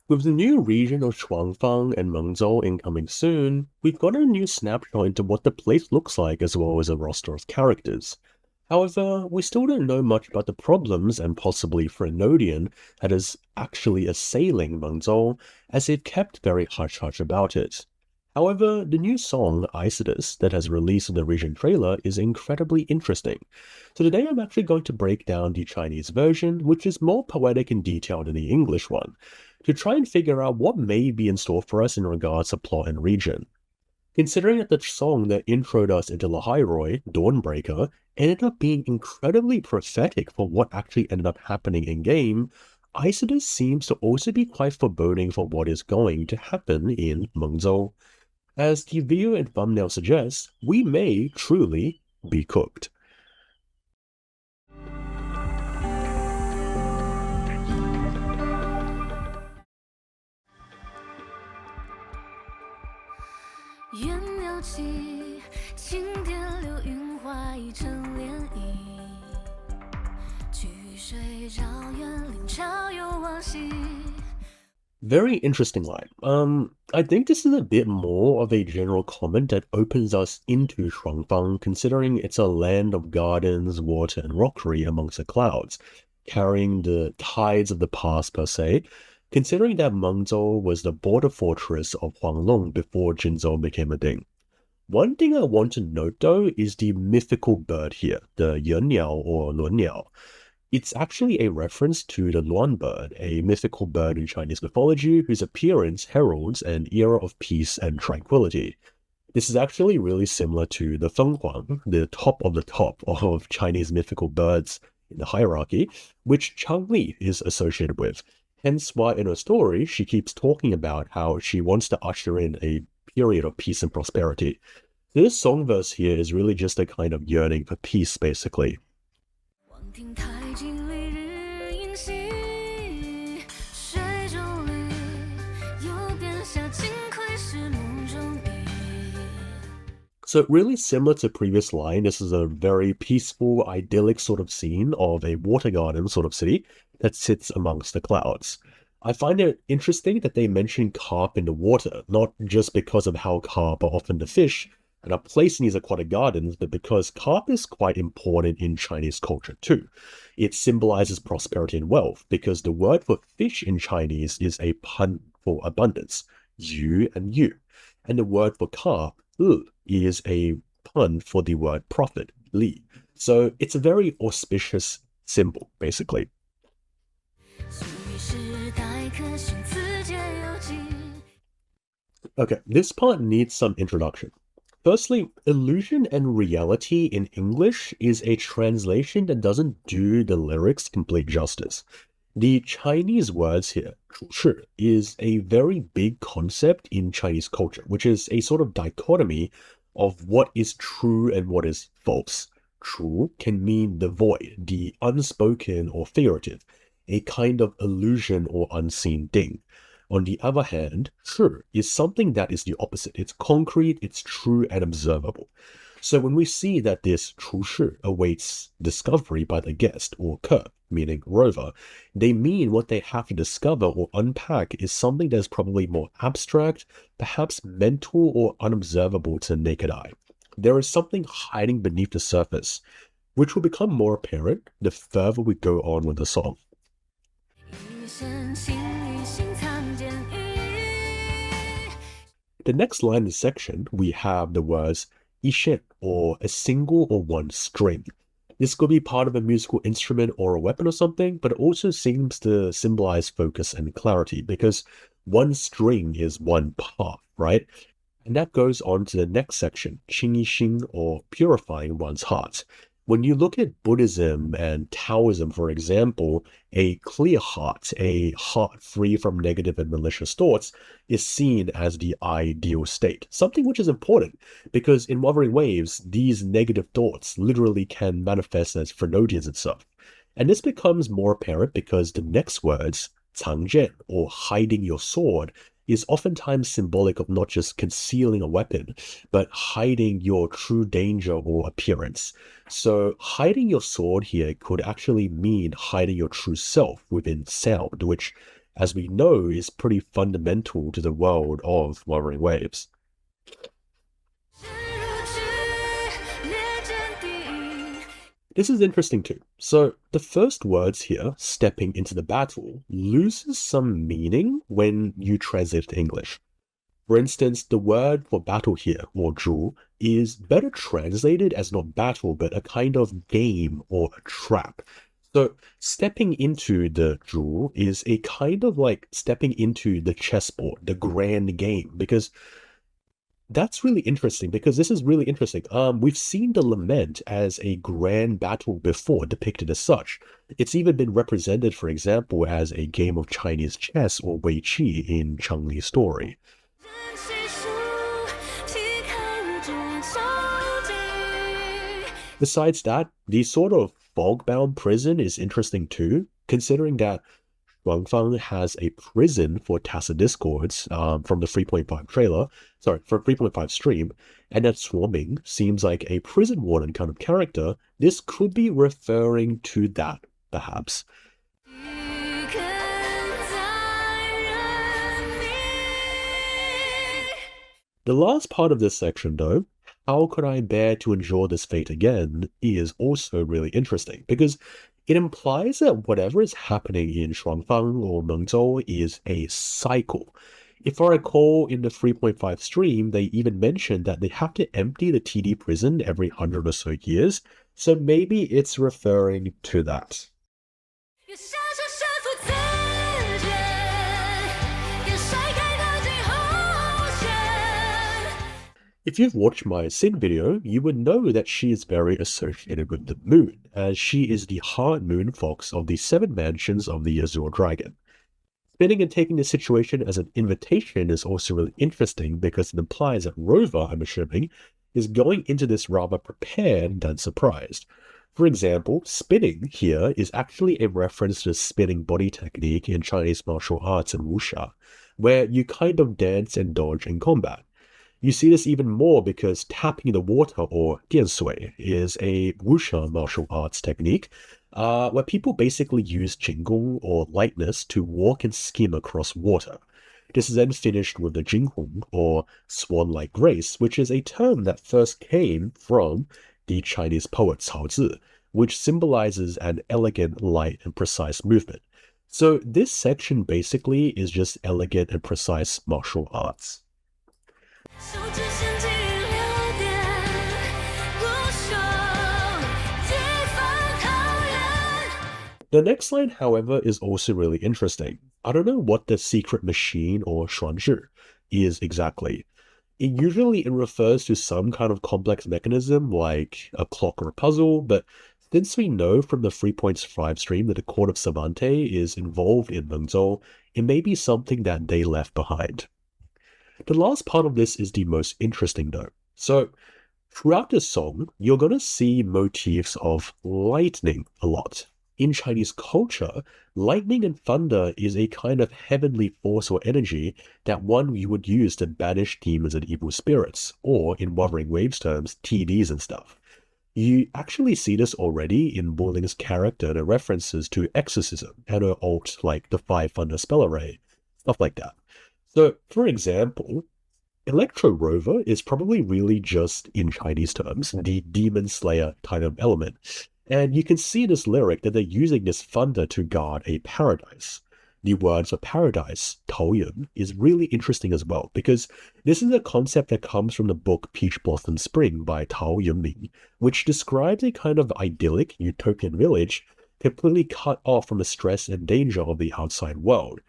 With the new region of Shuangfang and Mengzhou incoming soon, we've got a new snapshot into what the place looks like as well as a roster of characters. However, we still don't know much about the problems and possibly Frenodian that is actually assailing Mengzhou, as they've kept very hush-hush about it. However, the new song, Eisodus, that has released in the region trailer is incredibly interesting. So today I'm actually going to break down the Chinese version, which is more poetic and detailed than the English one, to try and figure out what may be in store for us in regards to plot and region. Considering that the song that introed us into Lahairoi, Dawnbreaker, ended up being incredibly prophetic for what actually ended up happening in-game, Eisodus seems to also be quite foreboding for what is going to happen in Mengzhou. As the video and thumbnail suggests, we may truly be cooked. Very interesting line. I think this is a bit more of a general comment that opens us into Shuangfang, considering it's a land of gardens, water, and rockery amongst the clouds, carrying the tides of the past per se, considering that Mengzhou was the border fortress of Huanglong before Jinzhou became a thing. One thing I want to note though is the mythical bird here, the Yuanniao or Luanniao. It's actually a reference to the Luan bird, a mythical bird in Chinese mythology whose appearance heralds an era of peace and tranquility. This is actually really similar to the Fenghuang, the top of Chinese mythical birds in the hierarchy, which Changli is associated with. Hence why in her story, she keeps talking about how she wants to usher in a period of peace and prosperity. This song verse here is really just a kind of yearning for peace, basically. So really similar to previous line, this is a very peaceful, idyllic sort of scene of a water garden sort of city that sits amongst the clouds. I find it interesting that they mention carp in the water, not just because of how carp are often the fish and are placed in these aquatic gardens, but because carp is quite important in Chinese culture too. It symbolizes prosperity and wealth, because the word for fish in Chinese is a pun for abundance, yu and yu, and the word for carp, is a pun for the word profit, li. So it's a very auspicious symbol, basically. Okay, this part needs some introduction. Firstly, illusion and reality in English is a translation that doesn't do the lyrics complete justice. The Chinese words here, 处事, is a very big concept in Chinese culture, which is a sort of dichotomy of what is true and what is false. 处 can mean the void, the unspoken or figurative, a kind of illusion or unseen thing. On the other hand, 是 is something that is the opposite. It's concrete, it's true and observable. So when we see that this 处事 awaits discovery by the guest, or 客, meaning rover, they mean what they have to discover or unpack is something that is probably more abstract, perhaps mental or unobservable to the naked eye. There is something hiding beneath the surface, which will become more apparent the further we go on with the song. The next line in the section, we have the words 一线, or a single or one string. This could be part of a musical instrument or a weapon or something, but it also seems to symbolize focus and clarity, because one string is one path, right? And that goes on to the next section, 清一心, or purifying one's heart. When you look at Buddhism and Taoism, for example, a clear heart, a heart free from negative and malicious thoughts, is seen as the ideal state. Something which is important, because in Wuthering Waves, these negative thoughts literally can manifest as Frenodians and stuff. And this becomes more apparent because the next words, 藏剑, or hiding your sword, is oftentimes symbolic of not just concealing a weapon, but hiding your true danger or appearance. So hiding your sword here could actually mean hiding your true self within sound, which as we know is pretty fundamental to the world of Wuthering Waves. This is interesting too. So the first words here, stepping into the battle, loses some meaning when you translate it to English. For instance, the word for battle here, or zhu, is better translated as not battle, but a kind of game or a trap. So stepping into the zhu is a kind of like stepping into the chessboard, the grand game, because that's really interesting, because this is really interesting. We've seen the lament as a grand battle before, depicted as such. It's even been represented, for example, as a game of Chinese chess or Wei Qi in Cheng Li's story. Besides that, the sort of fog-bound prison is interesting too, considering that FANG has a prison for tacit discords from the 3.5 trailer, sorry, from 3.5 stream, and that Swarming seems like a prison warden kind of character. This could be referring to that, perhaps. The last part of this section, though, how could I bear to endure this fate again, is also really interesting, because it implies that whatever is happening in Shuangfang or Mengzhou is a cycle. If I recall, in the 3.5 stream, they even mentioned that they have to empty the TD prison every 100 or so years, so maybe it's referring to that. If you've watched my Sin video, you would know that she is very associated with the moon, as she is the hard moon fox of the 7 mansions of the Azure Dragon. Spinning and taking the situation as an invitation is also really interesting because it implies that Rover, I'm assuming, is going into this rather prepared than surprised. For example, spinning here is actually a reference to the spinning body technique in Chinese martial arts and wuxia, where you kind of dance and dodge in combat. You see this even more because tapping the water, or diansui, is a wuxia martial arts technique where people basically use Qinggong or lightness to walk and skim across water. This is then finished with the Jinghong, or swan-like grace, which is a term that first came from the Chinese poet Cao Zi, which symbolizes an elegant, light, and precise movement. So this section basically is just elegant and precise martial arts. The next line, however, is also really interesting. I don't know what the secret machine or xuanzhi is exactly. Usually it refers to some kind of complex mechanism like a clock or a puzzle, but since we know from the 3.5 stream that the court of Savante is involved in Mengzhou, it may be something that they left behind. The last part of this is the most interesting though. So, throughout this song, you're going to see motifs of lightning a lot. In Chinese culture, lightning and thunder is a kind of heavenly force or energy that you would use to banish demons and evil spirits, or in Wuthering Waves terms, TDs and stuff. You actually see this already in Wulling's character and references to exorcism and her ult like the 5 thunder spell array, stuff like that. So, for example, Electro Rover is probably really just, in Chinese terms, the demon slayer kind of element. And you can see in this lyric that they're using this thunder to guard a paradise. The words for paradise, Taoyuan, is really interesting as well, because this is a concept that comes from the book Peach Blossom Spring by Tao Yunming, which describes a kind of idyllic utopian village completely cut off from the stress and danger of the outside world.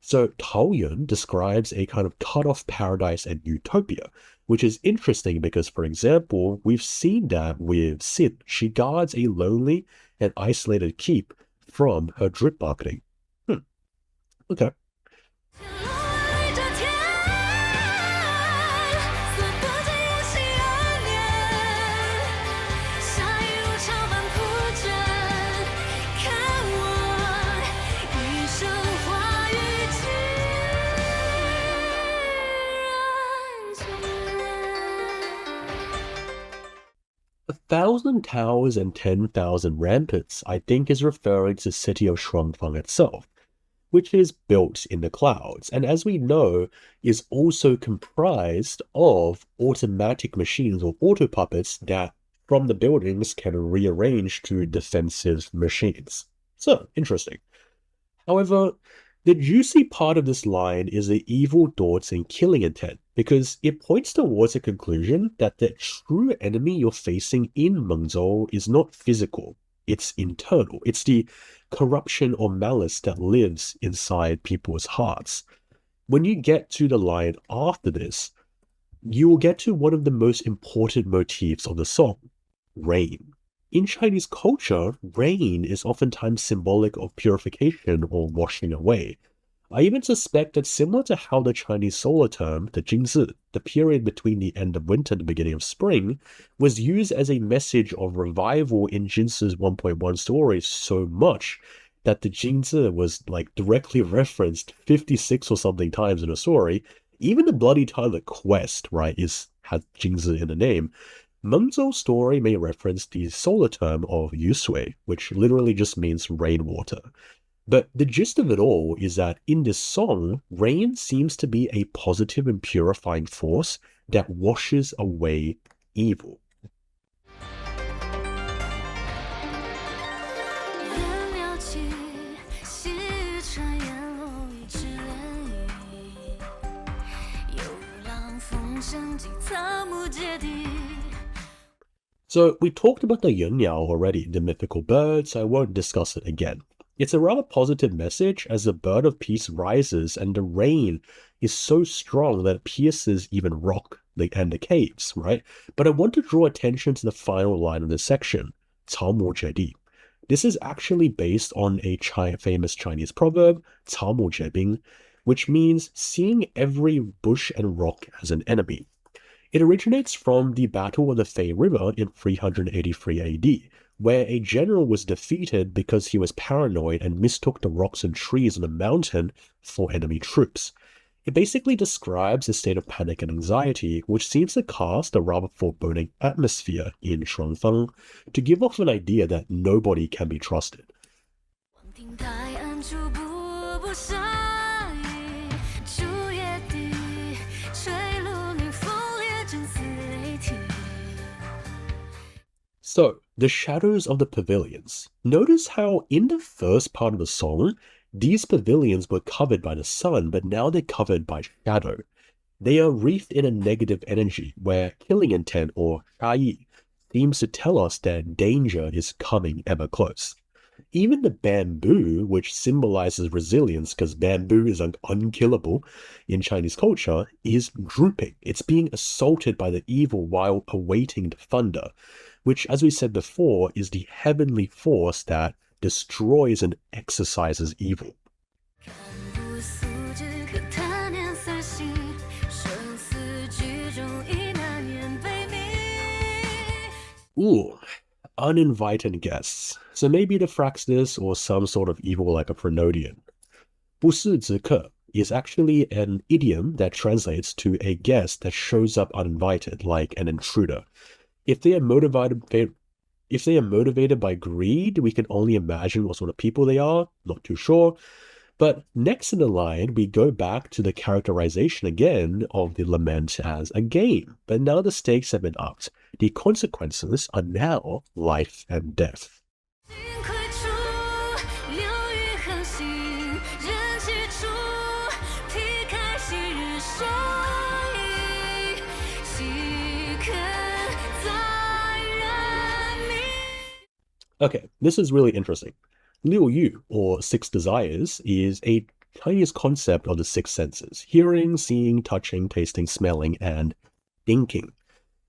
So Taoyuan describes a kind of cut-off paradise and utopia, which is interesting because, for example, we've seen that with Sid. She guards a lonely and isolated keep from her drip marketing. Okay. A 1,000 towers and 10,000 ramparts, I think, is referring to the city of Shuangfang itself. which is built in the clouds, and as we know, is also comprised of automatic machines or auto puppets that from the buildings can rearrange to defensive machines. So, interesting. However, the juicy part of this line is the evil thoughts and killing intent, because it points towards a conclusion that the true enemy you're facing in Mengzhou is not physical, it's internal. It's the corruption or malice that lives inside people's hearts. When you get to the line after this, you will get to one of the most important motifs of the song, rain. In Chinese culture, rain is oftentimes symbolic of purification or washing away. I even suspect that similar to how the Chinese solar term, the Jingzi, the period between the end of winter and the beginning of spring, was used as a message of revival in Jinzi's 1.1 story so much that the Jingzi was directly referenced 56 or something times in a story. Even the bloody toilet quest, right, has Jingzi in the name. Mengzhou's story may reference the solar term of yusui, which literally just means rainwater. But the gist of it all is that in this song, rain seems to be a positive and purifying force that washes away evil. So we talked about the yuanniao already, the mythical bird, so I won't discuss it again. It's a rather positive message as the bird of peace rises and the rain is so strong that it pierces even rock and the caves, right? But I want to draw attention to the final line of this section, 草木皆地. This is actually based on a famous Chinese proverb, 草木皆兵, which means seeing every bush and rock as an enemy. It originates from the Battle of the Fei River in 383 AD, where a general was defeated because he was paranoid and mistook the rocks and trees on a mountain for enemy troops. It basically describes a state of panic and anxiety, which seems to cast a rather foreboding atmosphere in Shuangfang to give off an idea that nobody can be trusted. So, the shadows of the pavilions. Notice how in the first part of the song, these pavilions were covered by the sun, but now they're covered by shadow. They are wreathed in a negative energy, where killing intent or shai seems to tell us that danger is coming ever close. Even the bamboo, which symbolizes resilience because bamboo is unkillable in Chinese culture, is drooping. It's being assaulted by the evil while awaiting the thunder, which, as we said before, is the heavenly force that destroys and exorcises evil. Ooh, uninvited guests. So maybe the Fraxnus or some sort of evil like a Prenodian. 不是之客 is actually an idiom that translates to a guest that shows up uninvited, like an intruder. If they are motivated by greed, we can only imagine what sort of people they are, not too sure. But next in the line, we go back to the characterization again of the lament as a game. But now the stakes have been upped. The consequences are now life and death. Okay, this is really interesting. Liu Yu, or six desires, is a Chinese concept of the six senses: hearing, seeing, touching, tasting, smelling, and thinking.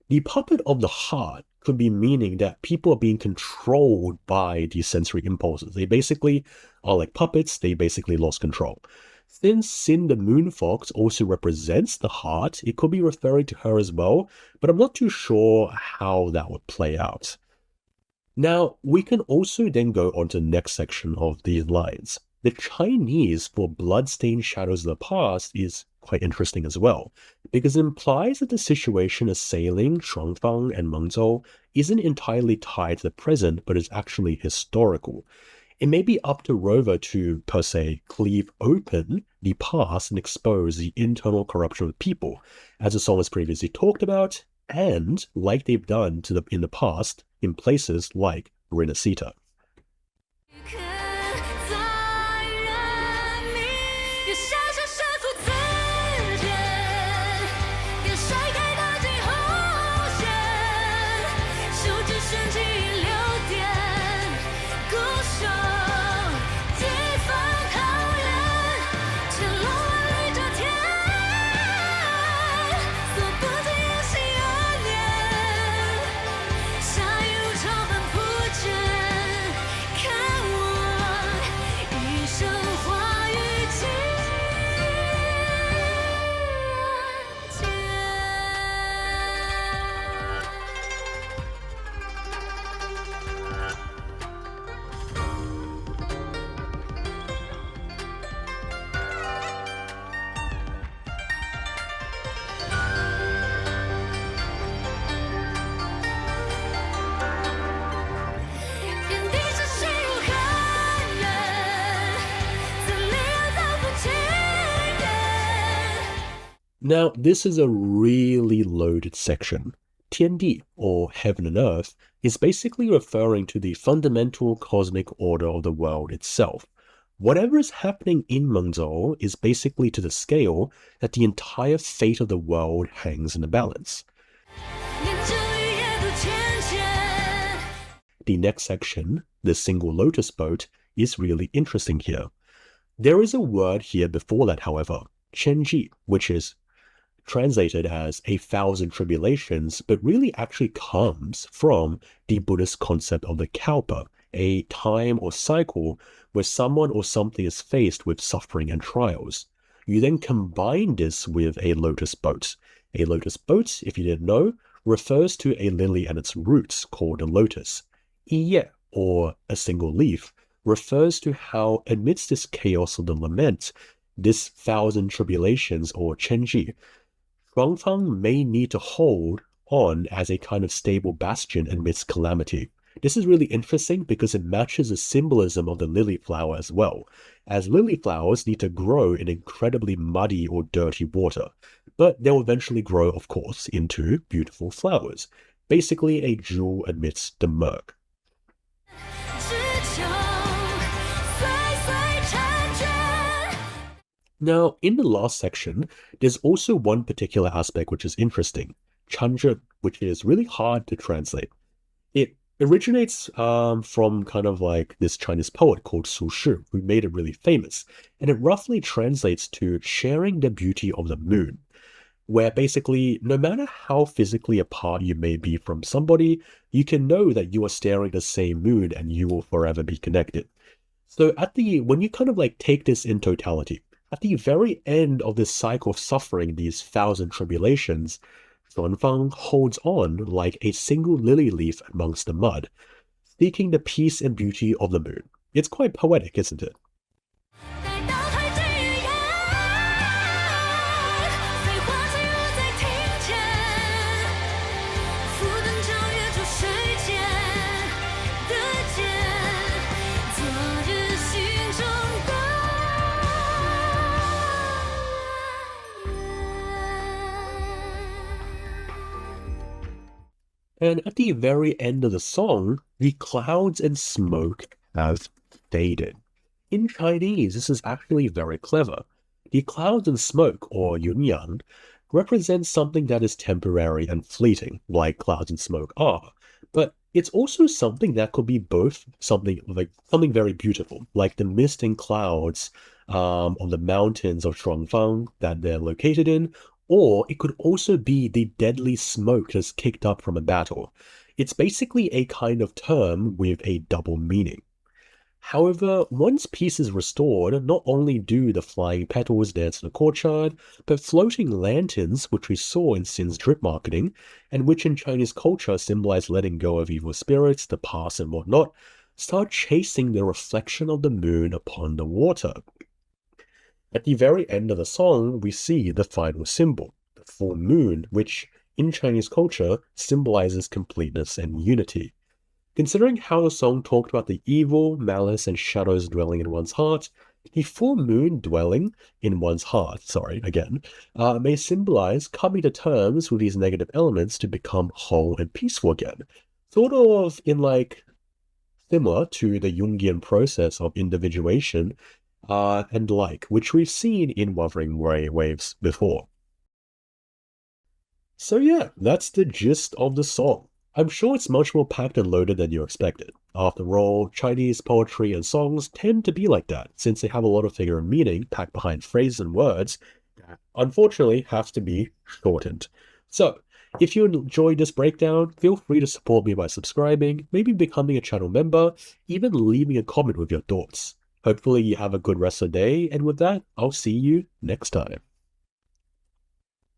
The puppet of the heart could be meaning that people are being controlled by these sensory impulses. They basically are like puppets, they basically lost control. Since Sin the Moon Fox also represents the heart, it could be referring to her as well, but I'm not too sure how that would play out. Now, we can also then go on to the next section of these lines. The Chinese for bloodstained shadows of the past is quite interesting as well, because it implies that the situation assailing Shuangfang and Mengzhou isn't entirely tied to the present, but is actually historical. It may be up to Rover to, per se, cleave open the past and expose the internal corruption of the people, as the song has previously talked about, and like they've done in the past in places like Renacita. Now, this is a really loaded section. 天地, or heaven and earth, is basically referring to the fundamental cosmic order of the world itself. Whatever is happening in Mengzhou is basically to the scale that the entire fate of the world hangs in the balance. The next section, the single lotus boat, is really interesting here. There is a word here before that, however, 千计, which is translated as 1,000 tribulations, but really actually comes from the Buddhist concept of the kalpa, a time or cycle where someone or something is faced with suffering and trials. You then combine this with a lotus boat. A lotus boat, if you didn't know, refers to a lily and its roots called a lotus. 一叶, or a single leaf, refers to how amidst this chaos of the lament, this 1,000 tribulations or 千计, Fang may need to hold on as a kind of stable bastion amidst calamity. This is really interesting because it matches the symbolism of the lily flower as well, as lily flowers need to grow in incredibly muddy or dirty water, but they'll eventually grow, of course, into beautiful flowers, basically a jewel amidst the murk. Now, in the last section, there's also one particular aspect which is interesting, 缠着, which is really hard to translate. It originates from kind of like this Chinese poet called SHOU, who made it really famous, and it roughly translates to sharing the beauty of the moon, where basically, no matter how physically apart you may be from somebody, you can know that you are staring at the same moon and you will forever be connected. So when you kind of like take this in totality, at the very end of this cycle of suffering, these 1,000 tribulations, Fang holds on like a single lily leaf amongst the mud, seeking the peace and beauty of the moon. It's quite poetic, isn't it? And at the very end of the song, the clouds and smoke have faded. In Chinese, this is actually very clever. The clouds and smoke, or yuanyang, represent something that is temporary and fleeting, like clouds and smoke are. But it's also something that could be both something very beautiful, like the mist and clouds on the mountains of Shuangfang that they're located in, or it could also be the deadly smoke that's kicked up from a battle. It's basically a kind of term with a double meaning. However, once peace is restored, not only do the flying petals dance in the courtyard, but floating lanterns, which we saw in Sin's drip marketing, and which in Chinese culture symbolize letting go of evil spirits, the past and whatnot, start chasing the reflection of the moon upon the water. At the very end of the song, we see the final symbol, the full moon, which in Chinese culture symbolizes completeness and unity. Considering how the song talked about the evil, malice, and shadows dwelling in one's heart, the full moon dwelling in one's heart, may symbolize coming to terms with these negative elements to become whole and peaceful again. Sort of in similar to the Jungian process of individuation which we've seen in Wuthering Waves before. So yeah, that's the gist of the song. I'm sure it's much more packed and loaded than you expected. After all, Chinese poetry and songs tend to be like that, since they have a lot of figure and meaning packed behind phrases and words that unfortunately have to be shortened. So, if you enjoyed this breakdown, feel free to support me by subscribing, maybe becoming a channel member, even leaving a comment with your thoughts. Hopefully you have a good rest of the day, and with that, I'll see you next time.